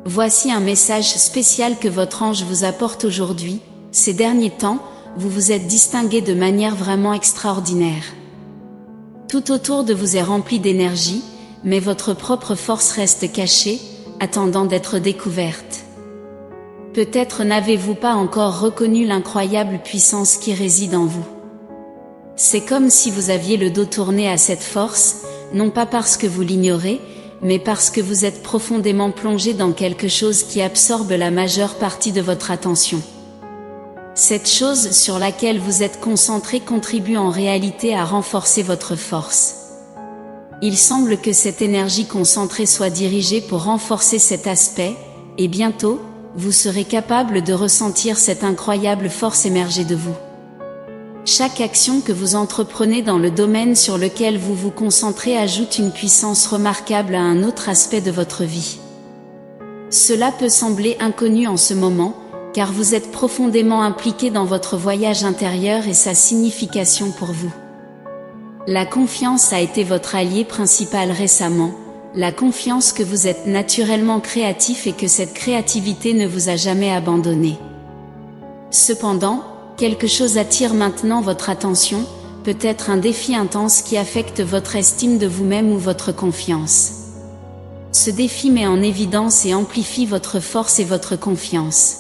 Voici un message spécial que votre ange vous apporte aujourd'hui. Ces derniers temps, vous vous êtes distingué de manière vraiment extraordinaire. Tout autour de vous est rempli d'énergie, mais votre propre force reste cachée, attendant d'être découverte. Peut-être n'avez-vous pas encore reconnu l'incroyable puissance qui réside en vous. C'est comme si vous aviez le dos tourné à cette force, non pas parce que vous l'ignorez, mais parce que vous êtes profondément plongé dans quelque chose qui absorbe la majeure partie de votre attention. Cette chose sur laquelle vous êtes concentré contribue en réalité à renforcer votre force. Il semble que cette énergie concentrée soit dirigée pour renforcer cet aspect, et bientôt, vous serez capable de ressentir cette incroyable force émerger de vous. Chaque action que vous entreprenez dans le domaine sur lequel vous vous concentrez ajoute une puissance remarquable à un autre aspect de votre vie. Cela peut sembler inconnu en ce moment, car vous êtes profondément impliqué dans votre voyage intérieur et sa signification pour vous. La confiance a été votre allié principal récemment, la confiance que vous êtes naturellement créatif et que cette créativité ne vous a jamais abandonné. Cependant, quelque chose attire maintenant votre attention, peut-être un défi intense qui affecte votre estime de vous-même ou votre confiance. Ce défi met en évidence et amplifie votre force et votre confiance.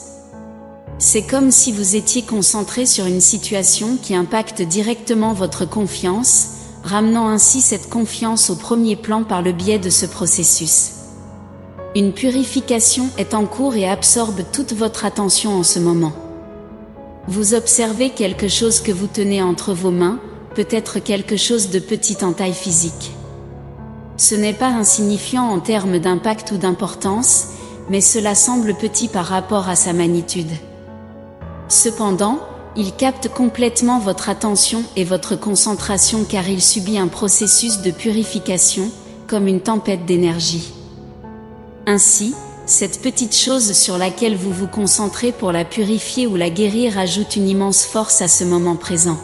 C'est comme si vous étiez concentré sur une situation qui impacte directement votre confiance, ramenant ainsi cette confiance au premier plan par le biais de ce processus. Une purification est en cours et absorbe toute votre attention en ce moment. Vous observez quelque chose que vous tenez entre vos mains, peut-être quelque chose de petit en taille physique. Ce n'est pas insignifiant en termes d'impact ou d'importance, mais cela semble petit par rapport à sa magnitude. Cependant, il capte complètement votre attention et votre concentration car il subit un processus de purification, comme une tempête d'énergie. Ainsi, cette petite chose sur laquelle vous vous concentrez pour la purifier ou la guérir ajoute une immense force à ce moment présent.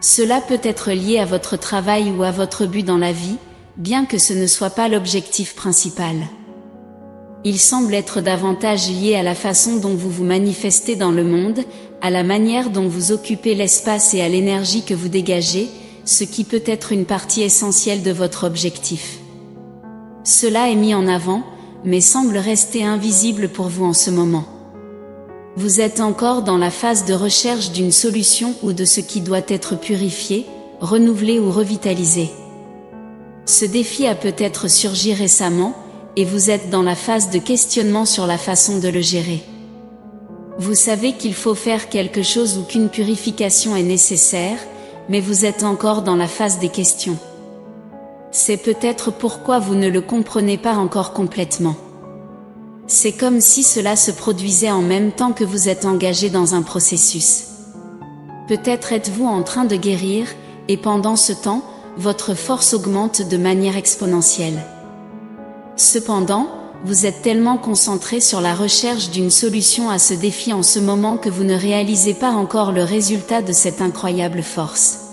Cela peut être lié à votre travail ou à votre but dans la vie, bien que ce ne soit pas l'objectif principal. Il semble être davantage lié à la façon dont vous vous manifestez dans le monde, à la manière dont vous occupez l'espace et à l'énergie que vous dégagez, ce qui peut être une partie essentielle de votre objectif. Cela est mis en avant, mais semble rester invisible pour vous en ce moment. Vous êtes encore dans la phase de recherche d'une solution ou de ce qui doit être purifié, renouvelé ou revitalisé. Ce défi a peut-être surgi récemment, et vous êtes dans la phase de questionnement sur la façon de le gérer. Vous savez qu'il faut faire quelque chose ou qu'une purification est nécessaire, mais vous êtes encore dans la phase des questions. C'est peut-être pourquoi vous ne le comprenez pas encore complètement. C'est comme si cela se produisait en même temps que vous êtes engagé dans un processus. Peut-être êtes-vous en train de guérir, et pendant ce temps, votre force augmente de manière exponentielle. Cependant, vous êtes tellement concentré sur la recherche d'une solution à ce défi en ce moment que vous ne réalisez pas encore le résultat de cette incroyable force.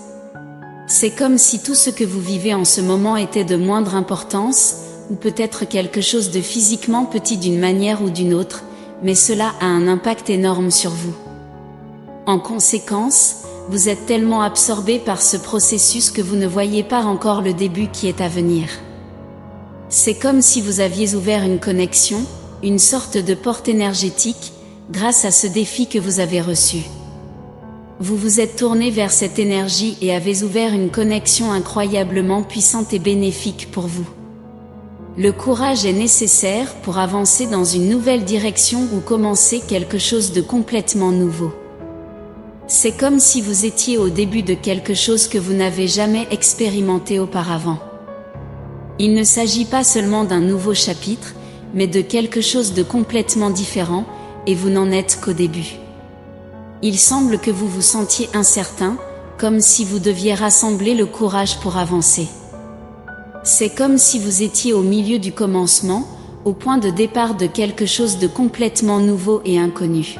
C'est comme si tout ce que vous vivez en ce moment était de moindre importance, ou peut-être quelque chose de physiquement petit d'une manière ou d'une autre, mais cela a un impact énorme sur vous. En conséquence, vous êtes tellement absorbé par ce processus que vous ne voyez pas encore le début qui est à venir. C'est comme si vous aviez ouvert une connexion, une sorte de porte énergétique, grâce à ce défi que vous avez reçu. Vous vous êtes tourné vers cette énergie et avez ouvert une connexion incroyablement puissante et bénéfique pour vous. Le courage est nécessaire pour avancer dans une nouvelle direction ou commencer quelque chose de complètement nouveau. C'est comme si vous étiez au début de quelque chose que vous n'avez jamais expérimenté auparavant. Il ne s'agit pas seulement d'un nouveau chapitre, mais de quelque chose de complètement différent, et vous n'en êtes qu'au début. Il semble que vous vous sentiez incertain, comme si vous deviez rassembler le courage pour avancer. C'est comme si vous étiez au milieu du commencement, au point de départ de quelque chose de complètement nouveau et inconnu.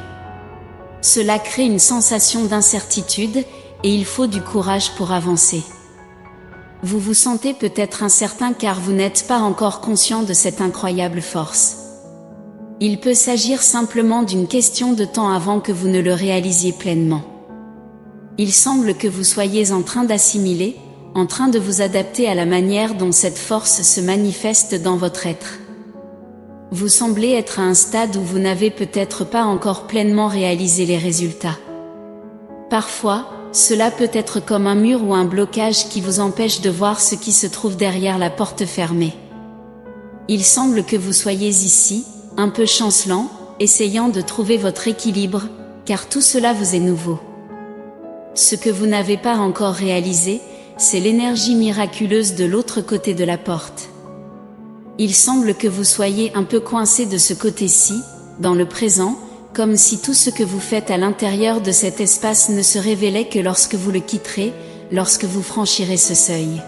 Cela crée une sensation d'incertitude, et il faut du courage pour avancer. Vous vous sentez peut-être incertain car vous n'êtes pas encore conscient de cette incroyable force. Il peut s'agir simplement d'une question de temps avant que vous ne le réalisiez pleinement. Il semble que vous soyez en train d'assimiler, en train de vous adapter à la manière dont cette force se manifeste dans votre être. Vous semblez être à un stade où vous n'avez peut-être pas encore pleinement réalisé les résultats. Parfois, cela peut être comme un mur ou un blocage qui vous empêche de voir ce qui se trouve derrière la porte fermée. Il semble que vous soyez ici, un peu chancelant, essayant de trouver votre équilibre, car tout cela vous est nouveau. Ce que vous n'avez pas encore réalisé, c'est l'énergie miraculeuse de l'autre côté de la porte. Il semble que vous soyez un peu coincé de ce côté-ci, dans le présent, comme si tout ce que vous faites à l'intérieur de cet espace ne se révélait que lorsque vous le quitterez, lorsque vous franchirez ce seuil.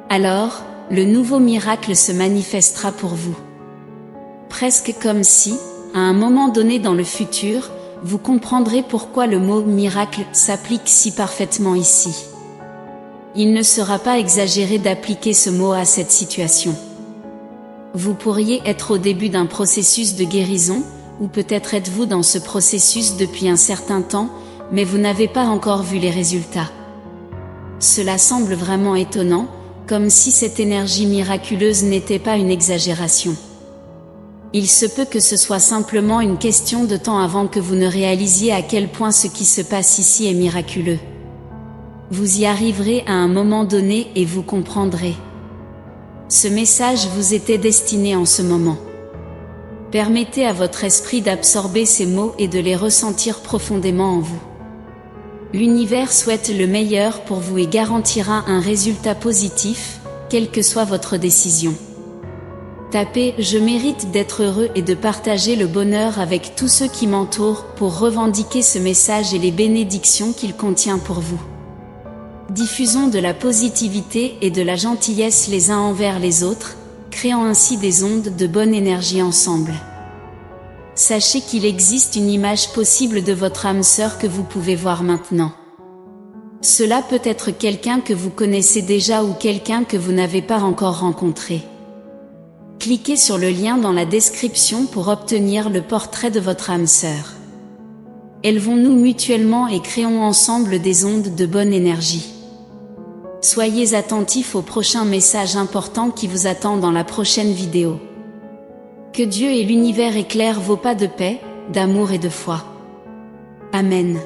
Alors, le nouveau miracle se manifestera pour vous. Presque comme si, à un moment donné dans le futur, vous comprendrez pourquoi le mot « miracle » s'applique si parfaitement ici. Il ne sera pas exagéré d'appliquer ce mot à cette situation. Vous pourriez être au début d'un processus de guérison, ou peut-être êtes-vous dans ce processus depuis un certain temps, mais vous n'avez pas encore vu les résultats. Cela semble vraiment étonnant, comme si cette énergie miraculeuse n'était pas une exagération. Il se peut que ce soit simplement une question de temps avant que vous ne réalisiez à quel point ce qui se passe ici est miraculeux. Vous y arriverez à un moment donné et vous comprendrez. Ce message vous était destiné en ce moment. Permettez à votre esprit d'absorber ces mots et de les ressentir profondément en vous. L'univers souhaite le meilleur pour vous et garantira un résultat positif, quelle que soit votre décision. Tapez « Je mérite d'être heureux et de partager le bonheur avec tous ceux qui m'entourent » pour revendiquer ce message et les bénédictions qu'il contient pour vous. Diffusons de la positivité et de la gentillesse les uns envers les autres, créant ainsi des ondes de bonne énergie ensemble. Sachez qu'il existe une image possible de votre âme sœur que vous pouvez voir maintenant. Cela peut être quelqu'un que vous connaissez déjà ou quelqu'un que vous n'avez pas encore rencontré. Cliquez sur le lien dans la description pour obtenir le portrait de votre âme sœur. Élevons-nous mutuellement et créons ensemble des ondes de bonne énergie. Soyez attentifs au prochain message important qui vous attend dans la prochaine vidéo. Que Dieu et l'univers éclairent vos pas de paix, d'amour et de foi. Amen.